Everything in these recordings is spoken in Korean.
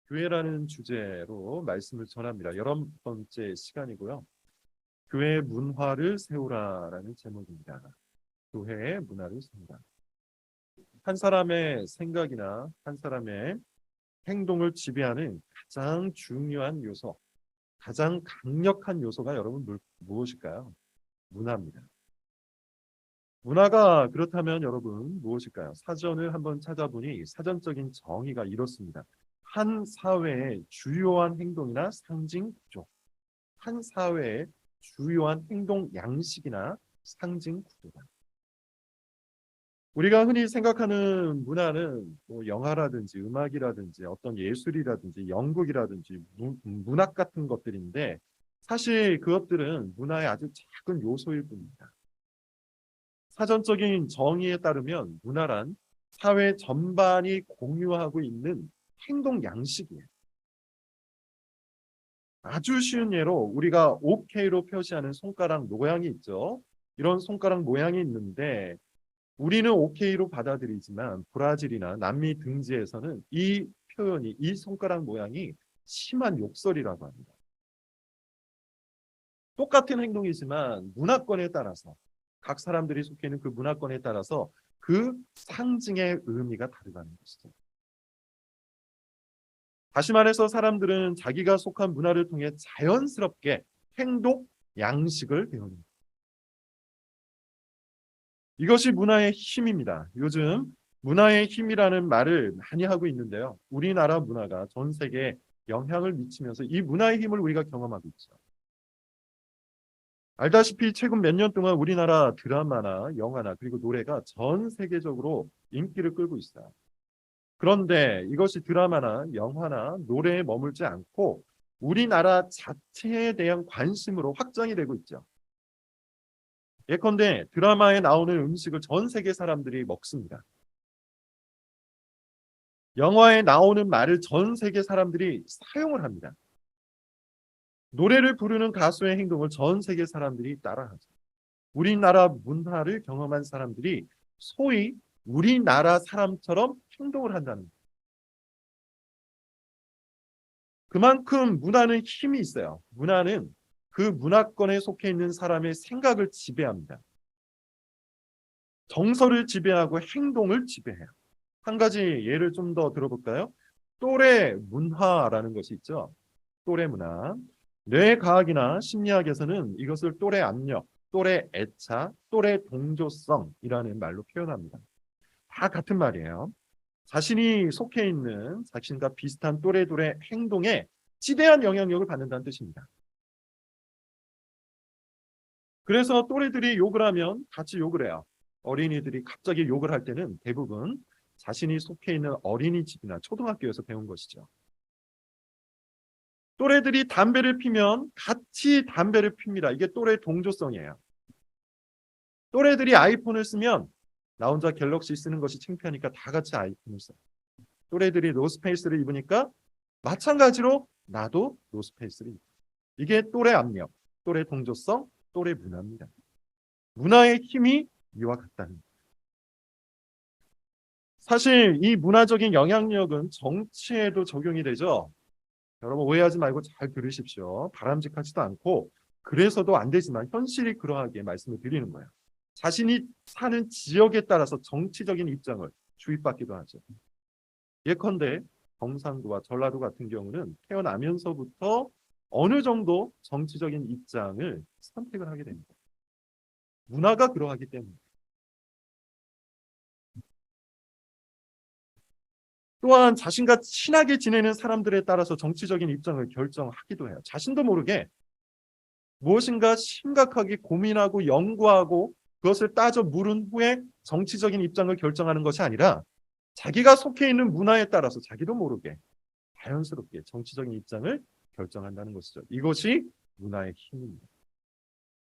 교회라는 주제로 말씀을 전합니다. 11번째 시간이고요. 교회의 문화를 세우라라는 제목입니다. 교회의 문화를 세우라. 한 사람의 생각이나 한 사람의 행동을 지배하는 가장 중요한 요소, 가장 강력한 요소가 여러분 무엇일까요? 문화입니다. 문화가 그렇다면 여러분 무엇일까요? 사전을 한번 찾아보니 사전적인 정의가 이렇습니다. 한 사회의 주요한 행동이나 상징 구조, 한 사회의 주요한 행동 양식이나 상징 구조다. 우리가 흔히 생각하는 문화는 뭐 영화라든지 음악이라든지 어떤 예술이라든지 연극이라든지 문학 같은 것들인데 사실 그것들은 문화의 아주 작은 요소일 뿐입니다. 사전적인 정의에 따르면 문화란 사회 전반이 공유하고 있는 행동 양식이에요. 아주 쉬운 예로 우리가 OK로 표시하는 손가락 모양이 있죠. 이런 손가락 모양이 있는데 우리는 OK로 받아들이지만 브라질이나 남미 등지에서는 이 표현이, 이 손가락 모양이 심한 욕설이라고 합니다. 똑같은 행동이지만 문화권에 따라서 각 사람들이 속해 있는 그 문화권에 따라서 그 상징의 의미가 다르다는 것이죠. 다시 말해서 사람들은 자기가 속한 문화를 통해 자연스럽게 행동 양식을 배웁니다. 이것이 문화의 힘입니다. 요즘 문화의 힘이라는 말을 많이 하고 있는데요. 우리나라 문화가 전 세계에 영향을 미치면서 이 문화의 힘을 우리가 경험하고 있죠. 알다시피 최근 몇 년 동안 우리나라 드라마나 영화나 그리고 노래가 전 세계적으로 인기를 끌고 있어요. 그런데 이것이 드라마나 영화나 노래에 머물지 않고 우리나라 자체에 대한 관심으로 확장이 되고 있죠. 예컨대 드라마에 나오는 음식을 전 세계 사람들이 먹습니다. 영화에 나오는 말을 전 세계 사람들이 사용을 합니다. 노래를 부르는 가수의 행동을 전 세계 사람들이 따라하죠. 우리나라 문화를 경험한 사람들이 소위 우리나라 사람처럼 행동을 한다는 거예요. 그만큼 문화는 힘이 있어요. 문화는 그 문화권에 속해 있는 사람의 생각을 지배합니다. 정서를 지배하고 행동을 지배해요. 한 가지 예를 좀 더 들어볼까요? 또래 문화라는 것이 있죠. 또래 문화. 뇌과학이나 심리학에서는 이것을 또래 압력, 또래 애착, 또래 동조성이라는 말로 표현합니다. 다 같은 말이에요. 자신이 속해 있는 자신과 비슷한 또래들의 행동에 지대한 영향력을 받는다는 뜻입니다. 그래서 또래들이 욕을 하면 같이 욕을 해요. 어린이들이 갑자기 욕을 할 때는 대부분 자신이 속해 있는 어린이집이나 초등학교에서 배운 것이죠. 또래들이 담배를 피면 같이 담배를 핍니다. 이게 또래 동조성이에요. 또래들이 아이폰을 쓰면 나 혼자 갤럭시 쓰는 것이 창피하니까 다 같이 아이폰을 써요. 또래들이 노스페이스를 입으니까 마찬가지로 나도 노스페이스를 입어요. 이게 또래 압력, 또래 동조성, 또래 문화입니다. 문화의 힘이 이와 같다는 거예요. 사실 이 문화적인 영향력은 정치에도 적용이 되죠. 여러분 오해하지 말고 잘 들으십시오. 바람직하지도 않고 그래서도 안 되지만 현실이 그러하게 말씀을 드리는 거예요. 자신이 사는 지역에 따라서 정치적인 입장을 주입받기도 하죠. 예컨대 경상도와 전라도 같은 경우는 태어나면서부터 어느 정도 정치적인 입장을 선택을 하게 됩니다. 문화가 그러하기 때문에. 또한 자신과 친하게 지내는 사람들에 따라서 정치적인 입장을 결정하기도 해요. 자신도 모르게 무엇인가 심각하게 고민하고 연구하고 그것을 따져 물은 후에 정치적인 입장을 결정하는 것이 아니라 자기가 속해 있는 문화에 따라서 자기도 모르게 자연스럽게 정치적인 입장을 결정한다는 것이죠. 이것이 문화의 힘입니다.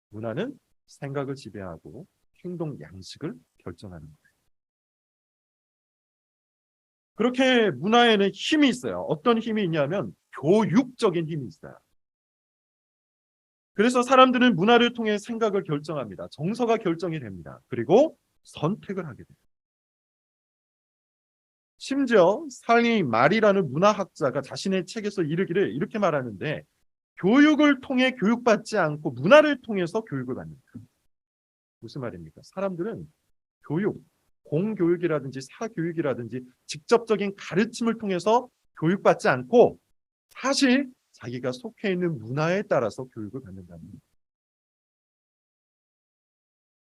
문화는 생각을 지배하고 행동 양식을 결정하는 거예요. 그렇게 문화에는 힘이 있어요. 어떤 힘이 있냐면 교육적인 힘이 있어요. 그래서 사람들은 문화를 통해 생각을 결정합니다. 정서가 결정이 됩니다. 그리고 선택을 하게 돼요. 심지어 살리 말이라는 문화학자가 자신의 책에서 이르기를 이렇게 말하는데, 교육을 통해 교육받지 않고 문화를 통해서 교육을 받는다. 무슨 말입니까? 사람들은 교육, 공교육이라든지 사교육이라든지 직접적인 가르침을 통해서 교육받지 않고 사실 자기가 속해 있는 문화에 따라서 교육을 받는다는 거예요.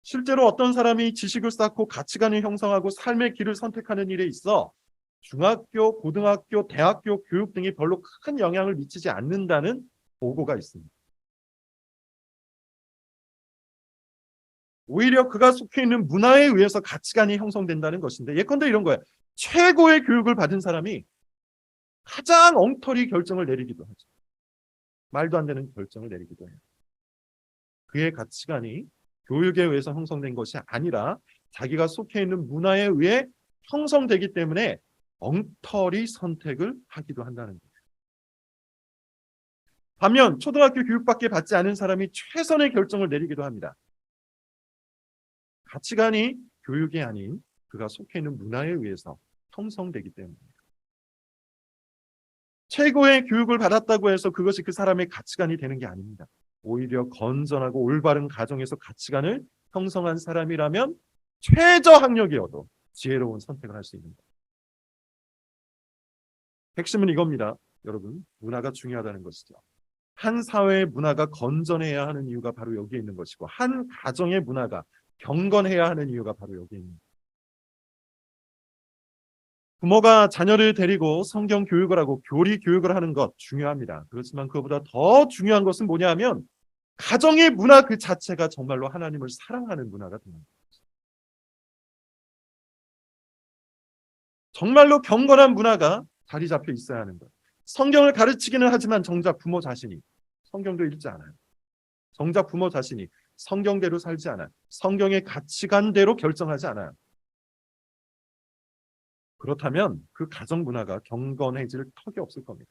실제로 어떤 사람이 지식을 쌓고 가치관을 형성하고 삶의 길을 선택하는 일에 있어 중학교, 고등학교, 대학교 교육 등이 별로 큰 영향을 미치지 않는다는 보고가 있습니다. 오히려 그가 속해 있는 문화에 의해서 가치관이 형성된다는 것인데, 예컨대 이런 거예요. 최고의 교육을 받은 사람이 가장 엉터리 결정을 내리기도 하죠. 말도 안 되는 결정을 내리기도 해요. 그의 가치관이 교육에 의해서 형성된 것이 아니라 자기가 속해 있는 문화에 의해 형성되기 때문에 엉터리 선택을 하기도 한다는 거예요. 반면 초등학교 교육밖에 받지 않은 사람이 최선의 결정을 내리기도 합니다. 가치관이 교육이 아닌 그가 속해 있는 문화에 의해서 형성되기 때문입니다. 최고의 교육을 받았다고 해서 그것이 그 사람의 가치관이 되는 게 아닙니다. 오히려 건전하고 올바른 가정에서 가치관을 형성한 사람이라면 최저 학력이어도 지혜로운 선택을 할 수 있는 거예요. 핵심은 이겁니다. 여러분, 문화가 중요하다는 것이죠. 한 사회의 문화가 건전해야 하는 이유가 바로 여기에 있는 것이고, 한 가정의 문화가 경건해야 하는 이유가 바로 여기에 있는 거예요. 부모가 자녀를 데리고 성경 교육을 하고 교리 교육을 하는 것 중요합니다. 그렇지만 그것보다 더 중요한 것은 뭐냐 하면 가정의 문화 그 자체가 정말로 하나님을 사랑하는 문화가 되는 거예요. 정말로 경건한 문화가 자리 잡혀 있어야 하는 거예요. 성경을 가르치기는 하지만 정작 부모 자신이 성경도 읽지 않아요. 정작 부모 자신이 성경대로 살지 않아요. 성경의 가치관대로 결정하지 않아요. 그렇다면 그 가정 문화가 경건해질 턱이 없을 겁니다.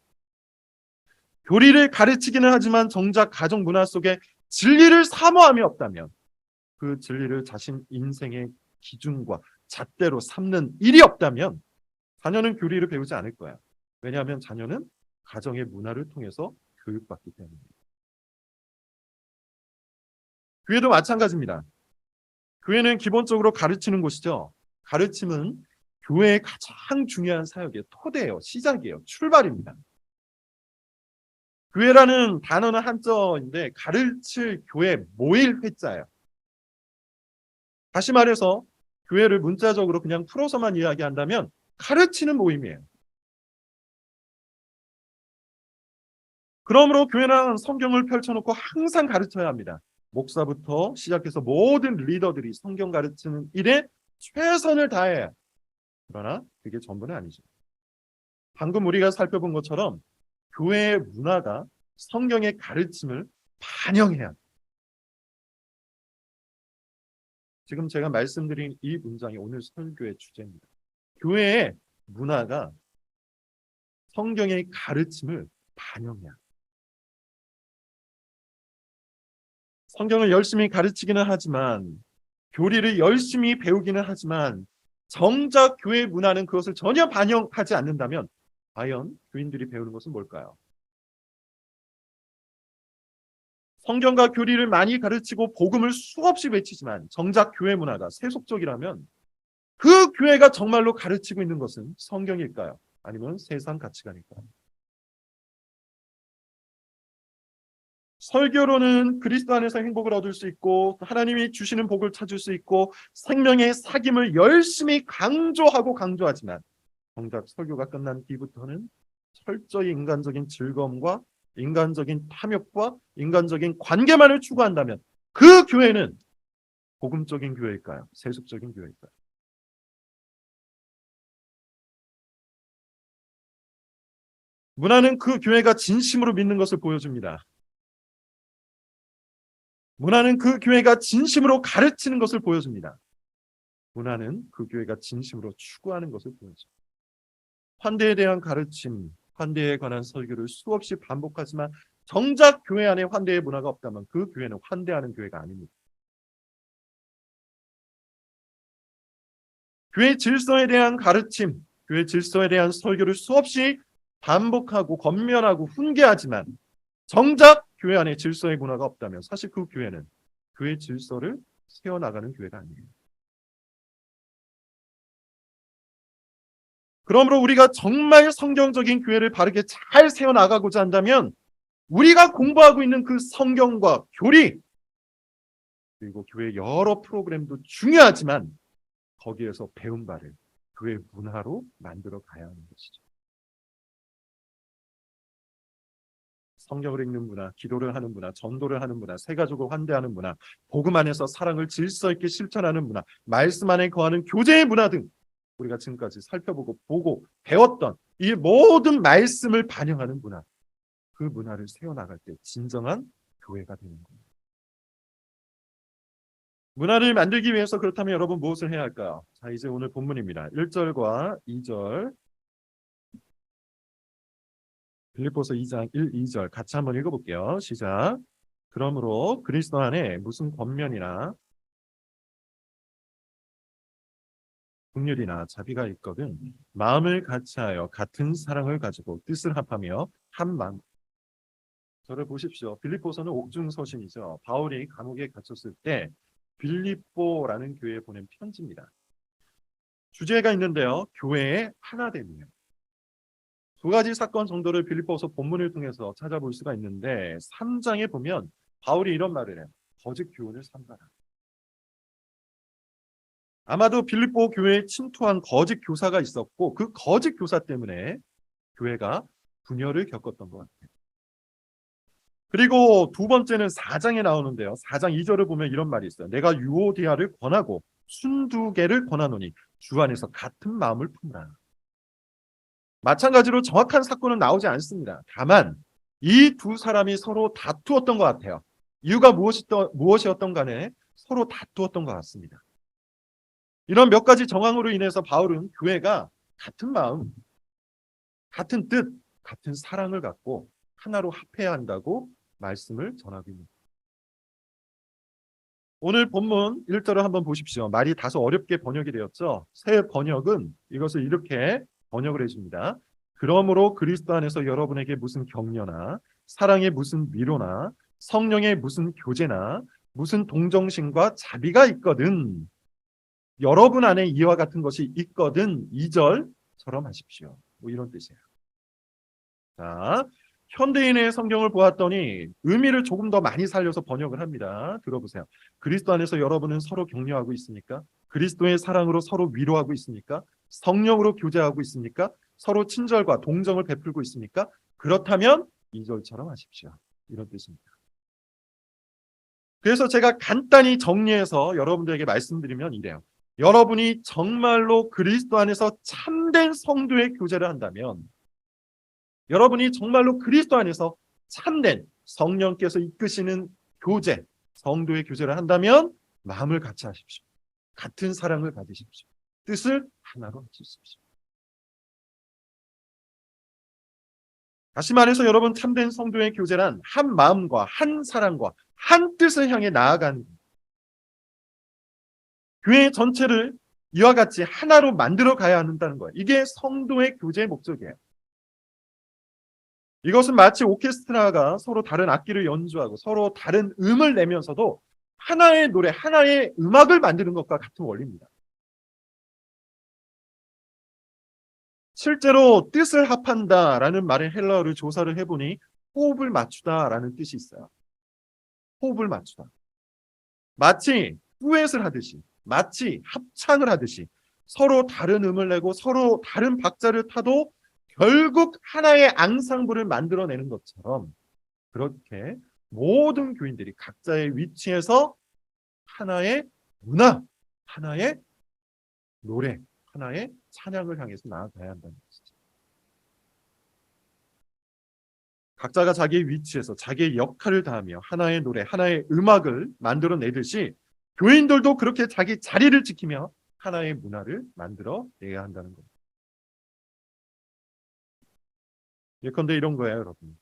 교리를 가르치기는 하지만 정작 가정 문화 속에 진리를 사모함이 없다면, 그 진리를 자신 인생의 기준과 잣대로 삼는 일이 없다면 자녀는 교리를 배우지 않을 거야. 왜냐하면 자녀는 가정의 문화를 통해서 교육받기 때문입니다. 교회도 마찬가지입니다. 교회는 기본적으로 가르치는 곳이죠. 가르침은 교회의 가장 중요한 사역이에요. 토대예요. 시작이에요. 출발입니다. 교회라는 단어는 한자인데 가르칠 교회 모일 회자예요. 다시 말해서 교회를 문자적으로 그냥 풀어서만 이야기한다면 가르치는 모임이에요. 그러므로 교회는 성경을 펼쳐놓고 항상 가르쳐야 합니다. 목사부터 시작해서 모든 리더들이 성경 가르치는 일에 최선을 다해야. 그러나 그게 전부는 아니죠. 방금 우리가 살펴본 것처럼 교회의 문화가 성경의 가르침을 반영해야. 지금 제가 말씀드린 이 문장이 오늘 설교의 주제입니다. 교회의 문화가 성경의 가르침을 반영해야. 성경을 열심히 가르치기는 하지만, 교리를 열심히 배우기는 하지만 정작 교회 문화는 그것을 전혀 반영하지 않는다면 과연 교인들이 배우는 것은 뭘까요? 성경과 교리를 많이 가르치고 복음을 수없이 외치지만 정작 교회 문화가 세속적이라면 그 교회가 정말로 가르치고 있는 것은 성경일까요? 아니면 세상 가치관일까요? 설교로는 그리스도 안에서 행복을 얻을 수 있고 하나님이 주시는 복을 찾을 수 있고 생명의 사귐을 열심히 강조하고 강조하지만 정작 설교가 끝난 뒤부터는 철저히 인간적인 즐거움과 인간적인 탐욕과 인간적인 관계만을 추구한다면 그 교회는 복음적인 교회일까요? 세속적인 교회일까요? 문화는 그 교회가 진심으로 믿는 것을 보여줍니다. 문화는 그 교회가 진심으로 가르치는 것을 보여줍니다. 문화는 그 교회가 진심으로 추구하는 것을 보여줍니다. 환대에 대한 가르침, 환대에 관한 설교를 수없이 반복하지만 정작 교회 안에 환대의 문화가 없다면 그 교회는 환대하는 교회가 아닙니다. 교회 질서에 대한 가르침, 교회 질서에 대한 설교를 수없이 반복하고 권면하고 훈계하지만 정작 교회 안에 질서의 문화가 없다면 사실 그 교회는 교회 질서를 세워나가는 교회가 아니에요. 그러므로 우리가 정말 성경적인 교회를 바르게 잘 세워나가고자 한다면 우리가 공부하고 있는 그 성경과 교리 그리고 교회 여러 프로그램도 중요하지만 거기에서 배운 바를 교회 문화로 만들어 가야 하는 것이죠. 성경을 읽는 문화, 기도를 하는 문화, 전도를 하는 문화, 새가족을 환대하는 문화, 복음 안에서 사랑을 질서 있게 실천하는 문화, 말씀 안에 거하는 교제의 문화 등 우리가 지금까지 살펴보고 보고 배웠던 이 모든 말씀을 반영하는 문화, 그 문화를 세워나갈 때 진정한 교회가 되는 겁니다. 문화를 만들기 위해서 그렇다면 여러분 무엇을 해야 할까요? 자, 이제 오늘 본문입니다. 1절과 2절 빌립보서 2장 1, 2절 같이 한번 읽어볼게요. 시작. 그러므로 그리스도 안에 무슨 권면이나 긍휼이나 자비가 있거든 마음을 같이하여 같은 사랑을 가지고 뜻을 합하며 한 마음. 저를 보십시오. 빌립보서는 옥중서신이죠. 바울이 감옥에 갇혔을 때 빌립보라는 교회에 보낸 편지입니다. 주제가 있는데요. 교회의 하나됨이에요. 두 가지 사건 정도를 빌립보서 본문을 통해서 찾아볼 수가 있는데 3장에 보면 바울이 이런 말을 해요. 거짓 교훈을 삼가라. 아마도 빌립보 교회에 침투한 거짓 교사가 있었고 그 거짓 교사 때문에 교회가 분열을 겪었던 것 같아요. 그리고 두 번째는 4장에 나오는데요. 4장 2절을 보면 이런 말이 있어요. 내가 유오디아를 권하고 순두개를 권하노니 주 안에서 같은 마음을 품으라. 마찬가지로 정확한 사건은 나오지 않습니다. 다만 이 두 사람이 서로 다투었던 것 같아요. 이유가 무엇이었던 간에 서로 다투었던 것 같습니다. 이런 몇 가지 정황으로 인해서 바울은 교회가 같은 마음, 같은 뜻, 같은 사랑을 갖고 하나로 합해야 한다고 말씀을 전하고 있습니다. 오늘 본문 1절을 한번 보십시오. 말이 다소 어렵게 번역이 되었죠. 새 번역은 이것을 이렇게 번역을 해줍니다. 그러므로 그리스도 안에서 여러분에게 무슨 격려나 사랑의 무슨 위로나 성령의 무슨 교제나 무슨 동정심과 자비가 있거든 여러분 안에 이와 같은 것이 있거든 2절처럼 하십시오. 뭐 이런 뜻이에요. 자, 현대인의 성경을 보았더니 의미를 조금 더 많이 살려서 번역을 합니다. 들어보세요. 그리스도 안에서 여러분은 서로 격려하고 있습니까? 그리스도의 사랑으로 서로 위로하고 있습니까? 성령으로 교제하고 있습니까? 서로 친절과 동정을 베풀고 있습니까? 그렇다면 2절처럼 하십시오. 이런 뜻입니다. 그래서 제가 간단히 정리해서 여러분들에게 말씀드리면 이래요. 여러분이 정말로 그리스도 안에서 참된 성도의 교제를 한다면 여러분이 정말로 그리스도 안에서 참된 성령께서 이끄시는 교제, 성도의 교제를 한다면 마음을 같이 하십시오. 같은 사랑을 가지십시오. 뜻을 하나로 하십시오. 다시 말해서 여러분 참된 성도의 교제란 한 마음과 한 사랑과 한 뜻을 향해 나아가는 교회 전체를 이와 같이 하나로 만들어 가야 한다는 거예요. 이게 성도의 교제의 목적이에요. 이것은 마치 오케스트라가 서로 다른 악기를 연주하고 서로 다른 음을 내면서도 하나의 노래, 하나의 음악을 만드는 것과 같은 원리입니다. 실제로 뜻을 합한다라는 말의 헬라어를 조사를 해보니 호흡을 맞추다라는 뜻이 있어요. 호흡을 맞추다. 마치 듀엣을 하듯이, 마치 합창을 하듯이 서로 다른 음을 내고 서로 다른 박자를 타도 결국 하나의 앙상블을 만들어내는 것처럼 그렇게 모든 교인들이 각자의 위치에서 하나의 문화, 하나의 노래, 하나의 찬양을 향해서 나아가야 한다는 것이죠. 각자가 자기의 위치에서 자기의 역할을 다하며 하나의 노래, 하나의 음악을 만들어내듯이 교인들도 그렇게 자기 자리를 지키며 하나의 문화를 만들어내야 한다는 겁니다. 예컨대 이런 거예요, 여러분.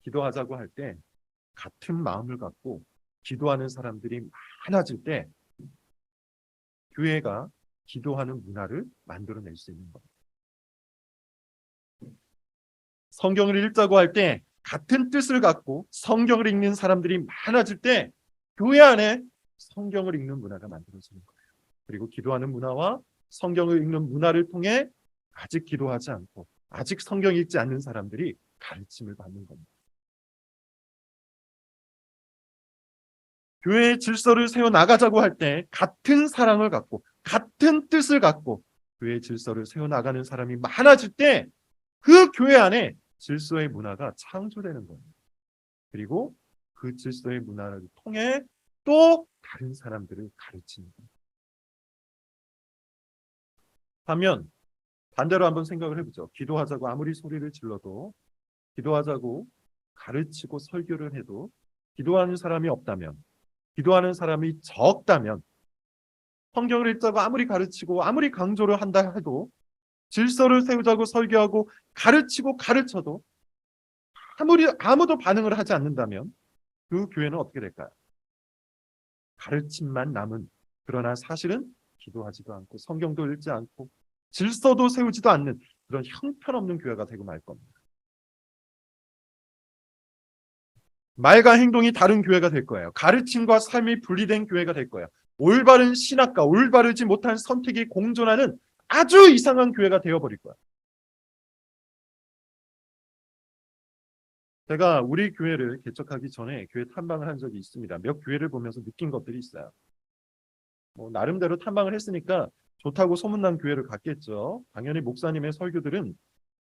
기도하자고 할 때 같은 마음을 갖고 기도하는 사람들이 많아질 때 교회가 기도하는 문화를 만들어낼 수 있는 겁니다. 성경을 읽자고 할 때 같은 뜻을 갖고 성경을 읽는 사람들이 많아질 때 교회 안에 성경을 읽는 문화가 만들어지는 거예요. 그리고 기도하는 문화와 성경을 읽는 문화를 통해 아직 기도하지 않고 아직 성경 읽지 않는 사람들이 가르침을 받는 겁니다. 교회의 질서를 세워나가자고 할 때 같은 사랑을 갖고 같은 뜻을 갖고 교회의 질서를 세워나가는 사람이 많아질 때 그 교회 안에 질서의 문화가 창조되는 거예요. 그리고 그 질서의 문화를 통해 또 다른 사람들을 가르치는 거예요. 반면 반대로 한번 생각을 해보죠. 기도하자고 아무리 소리를 질러도, 기도하자고 가르치고 설교를 해도 기도하는 사람이 없다면, 기도하는 사람이 적다면, 성경을 읽자고 아무리 가르치고 아무리 강조를 한다 해도, 질서를 세우자고 설교하고 가르치고 가르쳐도 아무도 반응을 하지 않는다면 그 교회는 어떻게 될까요? 가르침만 남은, 그러나 사실은 기도하지도 않고 성경도 읽지 않고 질서도 세우지도 않는 그런 형편없는 교회가 되고 말 겁니다. 말과 행동이 다른 교회가 될 거예요. 가르침과 삶이 분리된 교회가 될 거예요. 올바른 신학과 올바르지 못한 선택이 공존하는 아주 이상한 교회가 되어버릴 거예요. 제가 우리 교회를 개척하기 전에 교회 탐방을 한 적이 있습니다. 몇 교회를 보면서 느낀 것들이 있어요. 나름대로 탐방을 했으니까 좋다고 소문난 교회를 갔겠죠. 당연히 목사님의 설교들은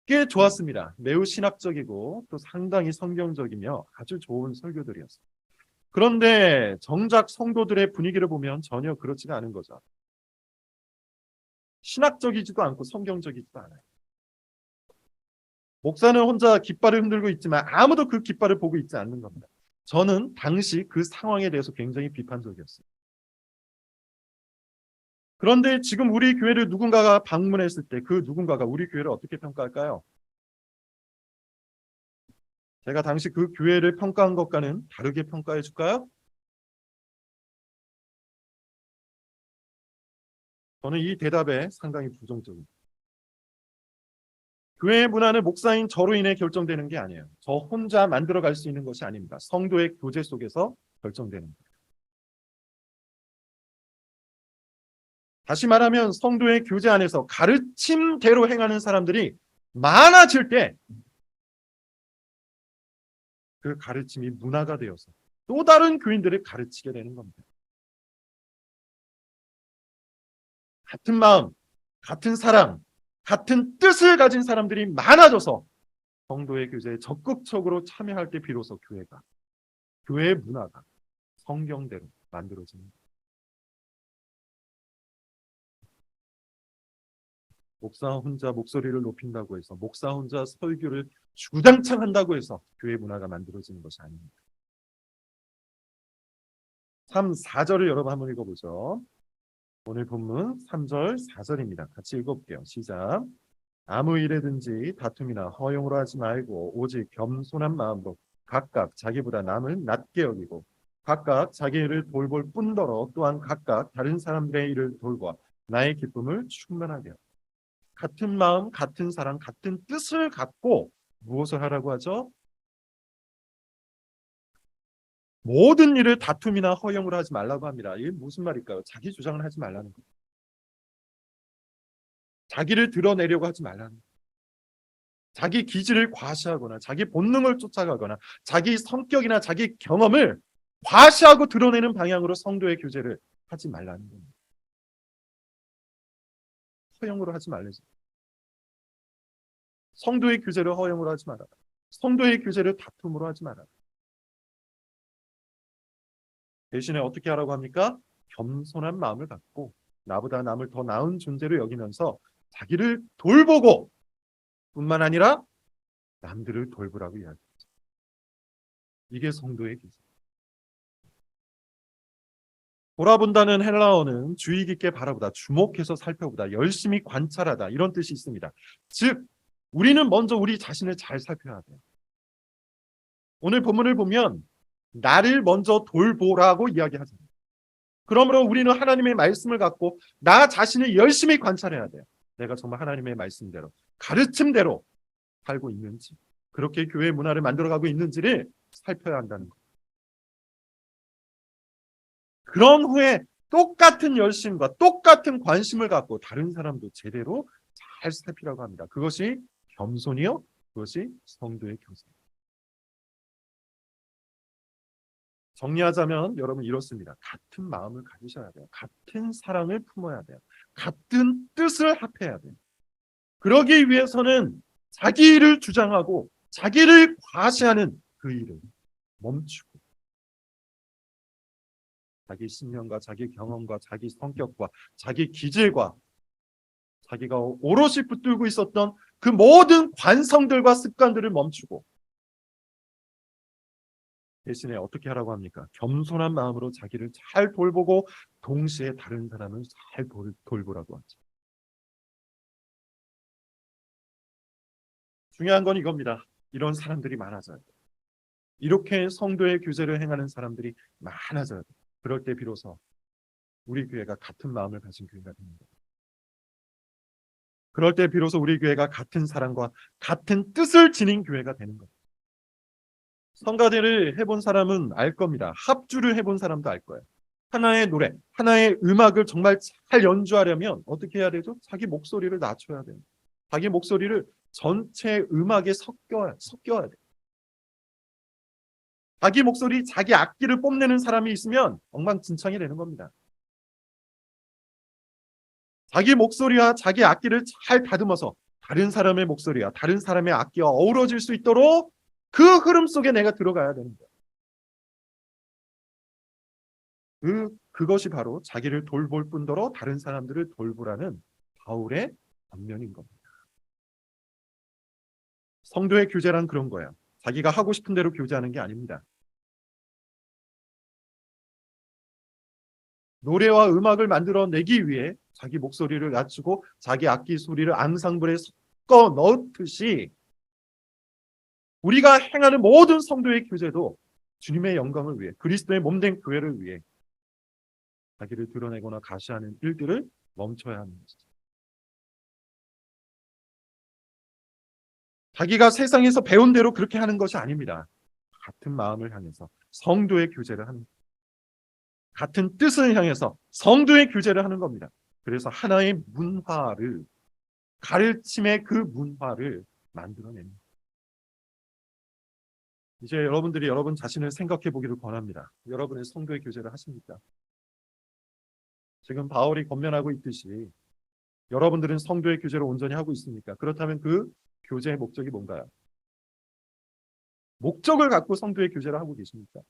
꽤 좋았습니다. 매우 신학적이고 또 상당히 성경적이며 아주 좋은 설교들이었어요. 그런데 정작 성도들의 분위기를 보면 전혀 그렇지가 않은 거죠. 신학적이지도 않고 성경적이지도 않아요. 목사는 혼자 깃발을 흔들고 있지만 아무도 그 깃발을 보고 있지 않는 겁니다. 저는 당시 그 상황에 대해서 굉장히 비판적이었어요. 그런데 지금 우리 교회를 누군가가 방문했을 때 그 누군가가 우리 교회를 어떻게 평가할까요? 제가 당시 그 교회를 평가한 것과는 다르게 평가해 줄까요? 저는 이 대답에 상당히 부정적입니다. 교회의 문화는 목사인 저로 인해 결정되는 게 아니에요. 저 혼자 만들어갈 수 있는 것이 아닙니다. 성도의 교제 속에서 결정되는 거예요. 다시 말하면 성도의 교제 안에서 가르침대로 행하는 사람들이 많아질 때 그 가르침이 문화가 되어서 또 다른 교인들을 가르치게 되는 겁니다. 같은 마음, 같은 사랑, 같은 뜻을 가진 사람들이 많아져서 성도의 교제에 적극적으로 참여할 때 비로소 교회의 문화가 성경대로 만들어지는 거예요. 목사 혼자 목소리를 높인다고 해서, 목사 혼자 설교를 주장창 한다고 해서 교회 문화가 만들어지는 것이 아닙니다. 3, 4절을 여러분 한번 읽어보죠. 오늘 본문 3절, 4절입니다. 같이 읽어볼게요. 시작. 아무 일에든지 다툼이나 허용으로 하지 말고 오직 겸손한 마음으로 각각 자기보다 남을 낮게 여기고 각각 자기 일을 돌볼 뿐더러 또한 각각 다른 사람들의 일을 돌보아 나의 기쁨을 충만하게 하고. 같은 마음, 같은 사랑, 같은 뜻을 갖고 무엇을 하라고 하죠? 모든 일을 다툼이나 허용으로 하지 말라고 합니다. 이게 무슨 말일까요? 자기 주장을 하지 말라는 거예요. 자기를 드러내려고 하지 말라는 거예요. 자기 기질을 과시하거나 자기 본능을 쫓아가거나 자기 성격이나 자기 경험을 과시하고 드러내는 방향으로 성도의 교제를 하지 말라는 겁니다. 허용으로 하지 말래죠. 성도의 교제를 허용으로 하지 마라. 성도의 교제를 다툼으로 하지 마라. 대신에 어떻게 하라고 합니까? 겸손한 마음을 갖고 나보다 남을 더 나은 존재로 여기면서 자기를 돌보고 뿐만 아니라 남들을 돌보라고 이야기합니다. 이게 성도의 교제. 돌아본다는 헬라어는 주의 깊게 바라보다, 주목해서 살펴보다, 열심히 관찰하다 이런 뜻이 있습니다. 즉 우리는 먼저 우리 자신을 잘 살펴야 돼요. 오늘 본문을 보면 나를 먼저 돌보라고 이야기하잖아요. 그러므로 우리는 하나님의 말씀을 갖고 나 자신을 열심히 관찰해야 돼요. 내가 정말 하나님의 말씀대로, 가르침대로 살고 있는지, 그렇게 교회 문화를 만들어가고 있는지를 살펴야 한다는 것. 그런 후에 똑같은 열심과 똑같은 관심을 갖고 다른 사람도 제대로 잘 살피라고 합니다. 그것이 겸손이요, 그것이 성도의 겸손. 정리하자면 여러분 이렇습니다. 같은 마음을 가지셔야 돼요. 같은 사랑을 품어야 돼요. 같은 뜻을 합해야 돼요. 그러기 위해서는 자기를 주장하고 자기를 과시하는 그 일을 멈추고 자기 신념과 자기 경험과 자기 성격과 자기 기질과 자기가 오롯이 붙들고 있었던 그 모든 관성들과 습관들을 멈추고 대신에 어떻게 하라고 합니까? 겸손한 마음으로 자기를 잘 돌보고 동시에 다른 사람을 잘 돌보라고 하죠. 중요한 건 이겁니다. 이런 사람들이 많아져야 돼요. 이렇게 성도의 교제를 행하는 사람들이 많아져야 돼요. 그럴 때 비로소 우리 교회가 같은 마음을 가진 교회가 됩니다. 그럴 때 비로소 우리 교회가 같은 사랑과 같은 뜻을 지닌 교회가 되는 겁니다. 성가대를 해본 사람은 알 겁니다. 합주를 해본 사람도 알 거예요. 하나의 노래, 하나의 음악을 정말 잘 연주하려면 어떻게 해야 되죠? 자기 목소리를 낮춰야 돼요. 자기 목소리를 전체 음악에 섞여야 돼요. 자기 목소리, 자기 악기를 뽐내는 사람이 있으면 엉망진창이 되는 겁니다. 자기 목소리와 자기 악기를 잘 다듬어서 다른 사람의 목소리와 다른 사람의 악기와 어우러질 수 있도록 그 흐름 속에 내가 들어가야 되는 거예요. 그것이 바로 자기를 돌볼 뿐더러 다른 사람들을 돌보라는 바울의 반면인 겁니다. 성도의 교제란 그런 거예요. 자기가 하고 싶은 대로 교제하는 게 아닙니다. 노래와 음악을 만들어내기 위해 자기 목소리를 낮추고 자기 악기 소리를 앙상블에 섞어 넣듯이 우리가 행하는 모든 성도의 교제도 주님의 영광을 위해 그리스도의 몸된 교회를 위해 자기를 드러내거나 가시하는 일들을 멈춰야 하는 것이죠. 자기가 세상에서 배운 대로 그렇게 하는 것이 아닙니다. 같은 마음을 향해서 성도의 교제를 하는 같은 뜻을 향해서 성도의 교제를 하는 겁니다. 그래서 하나의 문화를 가르침의 그 문화를 만들어내는 거예요. 이제 여러분들이 여러분 자신을 생각해 보기를 권합니다. 여러분의 성도의 교제를 하십니까? 지금 바울이 권면하고 있듯이 여러분들은 성도의 교제를 온전히 하고 있습니까? 그렇다면 그 교제의 목적이 뭔가요? 목적을 갖고 성도의 교제를 하고 계십니까?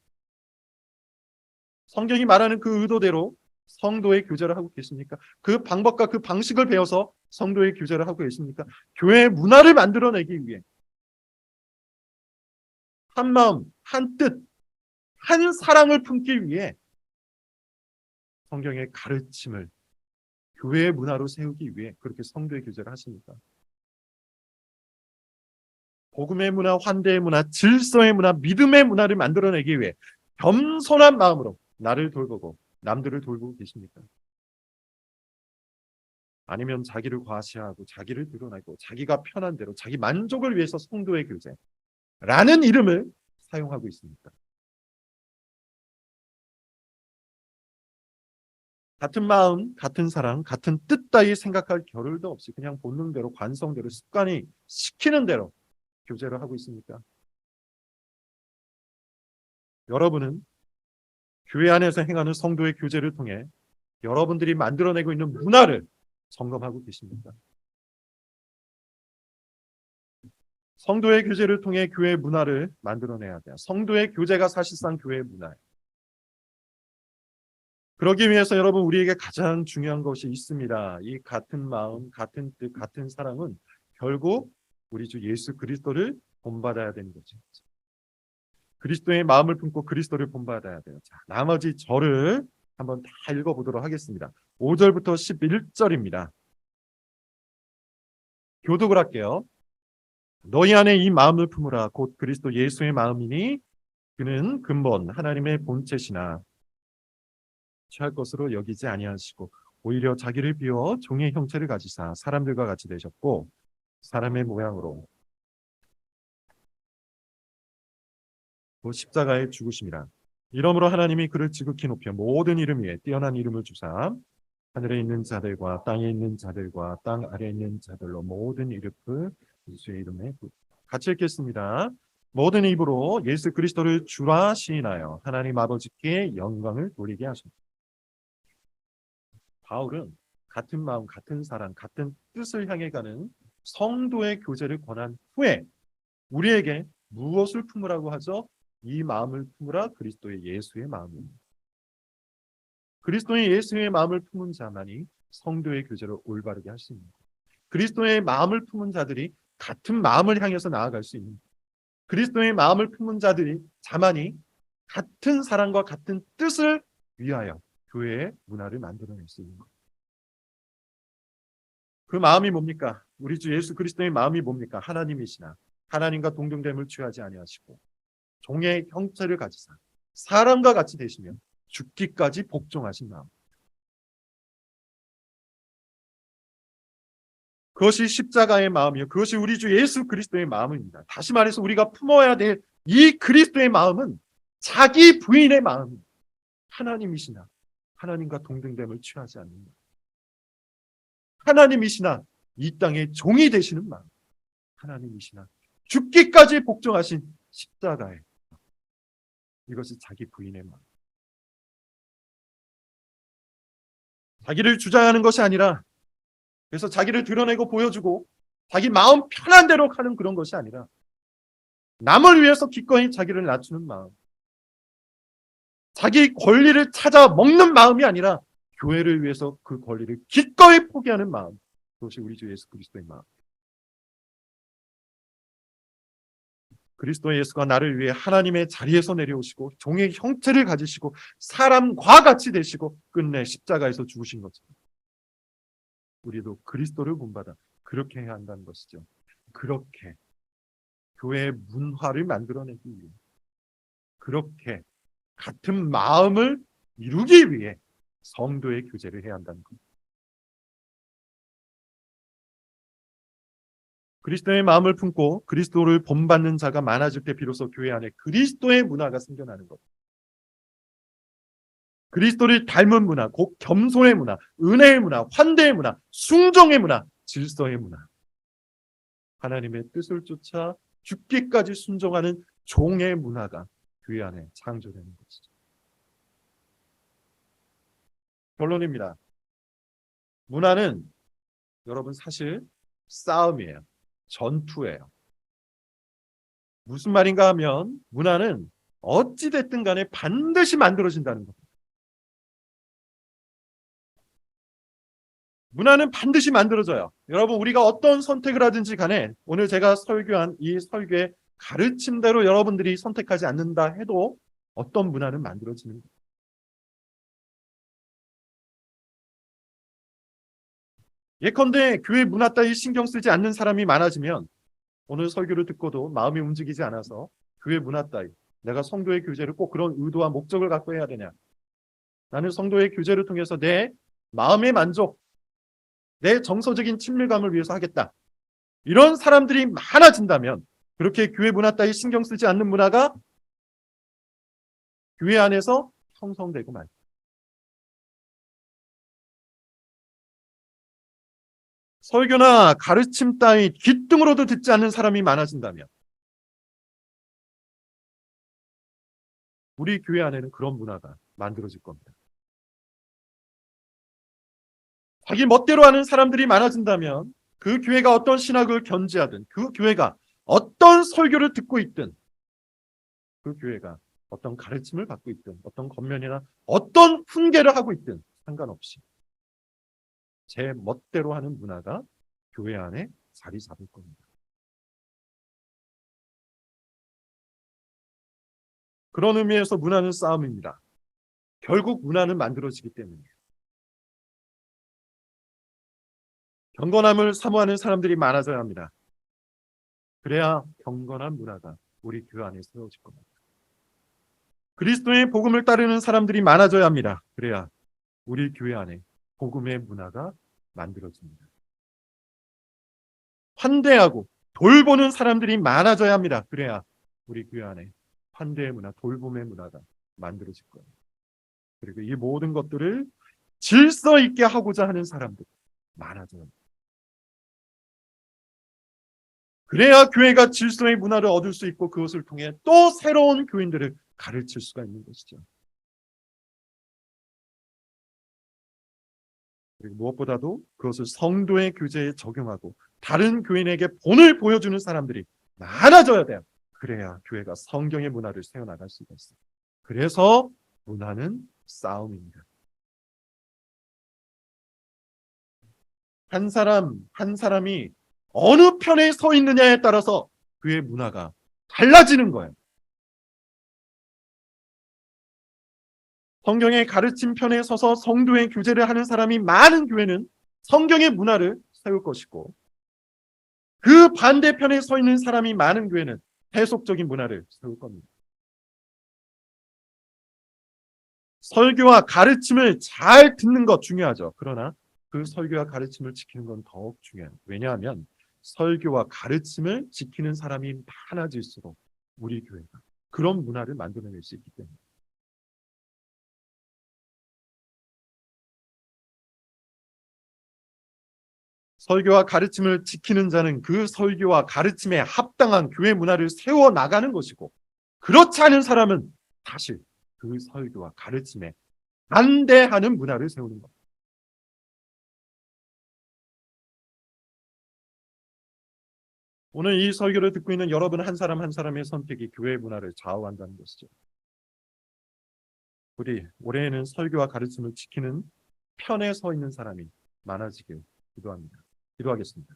성경이 말하는 그 의도대로 성도의 교제를 하고 계십니까? 그 방법과 그 방식을 배워서 성도의 교제를 하고 계십니까? 교회의 문화를 만들어내기 위해 한 마음, 한 뜻, 한 사랑을 품기 위해 성경의 가르침을 교회의 문화로 세우기 위해 그렇게 성도의 교제를 하십니까? 복음의 문화, 환대의 문화, 질서의 문화, 믿음의 문화를 만들어내기 위해 겸손한 마음으로 나를 돌보고 남들을 돌보고 계십니까? 아니면 자기를 과시하고 자기를 드러내고 자기가 편한 대로 자기 만족을 위해서 성도의 교제라는 이름을 사용하고 있습니까? 같은 마음, 같은 사랑, 같은 뜻 따위 생각할 겨를도 없이 그냥 본능대로 관성대로 습관이 시키는 대로 교제를 하고 있습니까? 여러분은 교회 안에서 행하는 성도의 교제를 통해 여러분들이 만들어내고 있는 문화를 점검하고 계십니까? 성도의 교제를 통해 교회의 문화를 만들어내야 돼요. 성도의 교제가 사실상 교회의 문화예요. 그러기 위해서 여러분 우리에게 가장 중요한 것이 있습니다. 이 같은 마음, 같은 뜻, 같은 사랑은 결국 우리 주 예수 그리스도를 본받아야 되는 거죠. 그리스도의 마음을 품고 그리스도를 본받아야 돼요. 자, 나머지 절을 한번 다 읽어보도록 하겠습니다. 5절부터 11절입니다. 교독을 할게요. 너희 안에 이 마음을 품으라. 곧 그리스도 예수의 마음이니 그는 근본 하나님의 본체시나 취할 것으로 여기지 아니하시고 오히려 자기를 비워 종의 형체를 가지사 사람들과 같이 되셨고 사람의 모양으로 그 십자가의 죽으심이라. 이러므로 하나님이 그를 지극히 높여 모든 이름 위에 뛰어난 이름을 주사 하늘에 있는 자들과 땅에 있는 자들과 땅 아래에 있는 자들로 모든 이름을 예수의 이름에 같이 읽겠습니다. 모든 입으로 예수 그리스도를 주라 시인하여 하나님 아버지께 영광을 돌리게 하십니다. 바울은 같은 마음, 같은 사랑, 같은 뜻을 향해 가는 성도의 교제를 권한 후에 우리에게 무엇을 품으라고 하죠? 이 마음을 품으라. 그리스도의 예수의 마음입니다. 그리스도의 예수의 마음을 품은 자만이 성도의 교제를 올바르게 할 수 있는 거예요. 그리스도의 마음을 품은 자들이 같은 마음을 향해서 나아갈 수 있는 거예요. 그리스도의 마음을 품은 자만이 같은 사랑과 같은 뜻을 위하여 교회의 문화를 만들어낼 수 있는 거예요. 그 마음이 뭡니까? 우리 주 예수 그리스도의 마음이 뭡니까? 하나님이시나 하나님과 동등됨을 취하지 아니하시고 종의 형체를 가지사 사람과 같이 되시며 죽기까지 복종하신 마음. 그것이 십자가의 마음이요. 그것이 우리 주 예수 그리스도의 마음입니다. 다시 말해서 우리가 품어야 될 이 그리스도의 마음은 자기 부인의 마음입니다. 하나님이시나 하나님과 동등됨을 취하지 않는 마음. 하나님이시나 이 땅의 종이 되시는 마음. 하나님이시나 죽기까지 복종하신 십자가의 마음. 이것이 자기 부인의 마음. 자기를 주장하는 것이 아니라, 그래서 자기를 드러내고 보여주고 자기 마음 편한 대로 가는 그런 것이 아니라 남을 위해서 기꺼이 자기를 낮추는 마음, 자기 권리를 찾아 먹는 마음이 아니라 교회를 위해서 그 권리를 기꺼이 포기하는 마음, 그것이 우리 주 예수 그리스도의 마음. 그리스도 예수가 나를 위해 하나님의 자리에서 내려오시고 종의 형체를 가지시고 사람과 같이 되시고 끝내 십자가에서 죽으신 것처럼 우리도 그리스도를 본받아 그렇게 해야 한다는 것이죠. 그렇게 교회의 문화를 만들어내기 위해, 그렇게 같은 마음을 이루기 위해 성도의 교제를 해야 한다는 것. 그리스도의 마음을 품고 그리스도를 본받는 자가 많아질 때 비로소 교회 안에 그리스도의 문화가 생겨나는 것. 그리스도를 닮은 문화, 곧 겸손의 문화, 은혜의 문화, 환대의 문화, 순종의 문화, 질서의 문화. 하나님의 뜻을 쫓아 죽기까지 순종하는 종의 문화가 교회 안에 창조되는 것이죠. 결론입니다. 문화는 여러분 사실 싸움이에요. 전투예요. 무슨 말인가 하면 문화는 어찌됐든 간에 반드시 만들어진다는 겁니다. 문화는 반드시 만들어져요. 여러분, 우리가 어떤 선택을 하든지 간에 오늘 제가 설교한 이 설교의 가르침대로 여러분들이 선택하지 않는다 해도 어떤 문화는 만들어지는 거예요. 예컨대 교회 문화 따위 신경 쓰지 않는 사람이 많아지면 오늘 설교를 듣고도 마음이 움직이지 않아서 교회 문화 따위, 내가 성도의 교제를 꼭 그런 의도와 목적을 갖고 해야 되냐, 나는 성도의 교제를 통해서 내 마음의 만족, 내 정서적인 친밀감을 위해서 하겠다, 이런 사람들이 많아진다면 그렇게 교회 문화 따위 신경 쓰지 않는 문화가 교회 안에서 형성되고 말이죠. 설교나 가르침 따위 귓등으로도 듣지 않는 사람이 많아진다면 우리 교회 안에는 그런 문화가 만들어질 겁니다. 자기 멋대로 하는 사람들이 많아진다면 그 교회가 어떤 신학을 견지하든, 그 교회가 어떤 설교를 듣고 있든, 그 교회가 어떤 가르침을 받고 있든, 어떤 겉면이나 어떤 훈계를 하고 있든 상관없이 제 멋대로 하는 문화가 교회 안에 자리 잡을 겁니다. 그런 의미에서 문화는 싸움입니다. 결국 문화는 만들어지기 때문이에요. 경건함을 사모하는 사람들이 많아져야 합니다. 그래야 경건한 문화가 우리 교회 안에 세워질 겁니다. 그리스도의 복음을 따르는 사람들이 많아져야 합니다. 그래야 우리 교회 안에 복음의 문화가 만들어집니다. 환대하고 돌보는 사람들이 많아져야 합니다. 그래야 우리 교회 안에 환대의 문화, 돌봄의 문화가 만들어질 거예요. 그리고 이 모든 것들을 질서 있게 하고자 하는 사람들 많아져요. 그래야 교회가 질서의 문화를 얻을 수 있고 그것을 통해 또 새로운 교인들을 가르칠 수가 있는 것이죠. 그리고 무엇보다도 그것을 성도의 교제에 적용하고 다른 교인에게 본을 보여주는 사람들이 많아져야 돼요. 그래야 교회가 성경의 문화를 세워나갈 수가 있어요. 그래서 문화는 싸움입니다. 한 사람이 어느 편에 서 있느냐에 따라서 그의 문화가 달라지는 거예요. 성경의 가르침 편에 서서 성도의 교제를 하는 사람이 많은 교회는 성경의 문화를 세울 것이고, 그 반대편에 서 있는 사람이 많은 교회는 세속적인 문화를 세울 겁니다. 설교와 가르침을 잘 듣는 것 중요하죠. 그러나 그 설교와 가르침을 지키는 건 더욱 중요해요. 왜냐하면 설교와 가르침을 지키는 사람이 많아질수록 우리 교회가 그런 문화를 만들어낼 수 있기 때문에. 설교와 가르침을 지키는 자는 그 설교와 가르침에 합당한 교회 문화를 세워 나가는 것이고, 그렇지 않은 사람은 사실 그 설교와 가르침에 반대하는 문화를 세우는 겁니다. 오늘 이 설교를 듣고 있는 여러분 한 사람 한 사람의 선택이 교회 문화를 좌우한다는 것이죠. 우리 올해에는 설교와 가르침을 지키는 편에 서 있는 사람이 많아지길 기도합니다. 기도하겠습니다.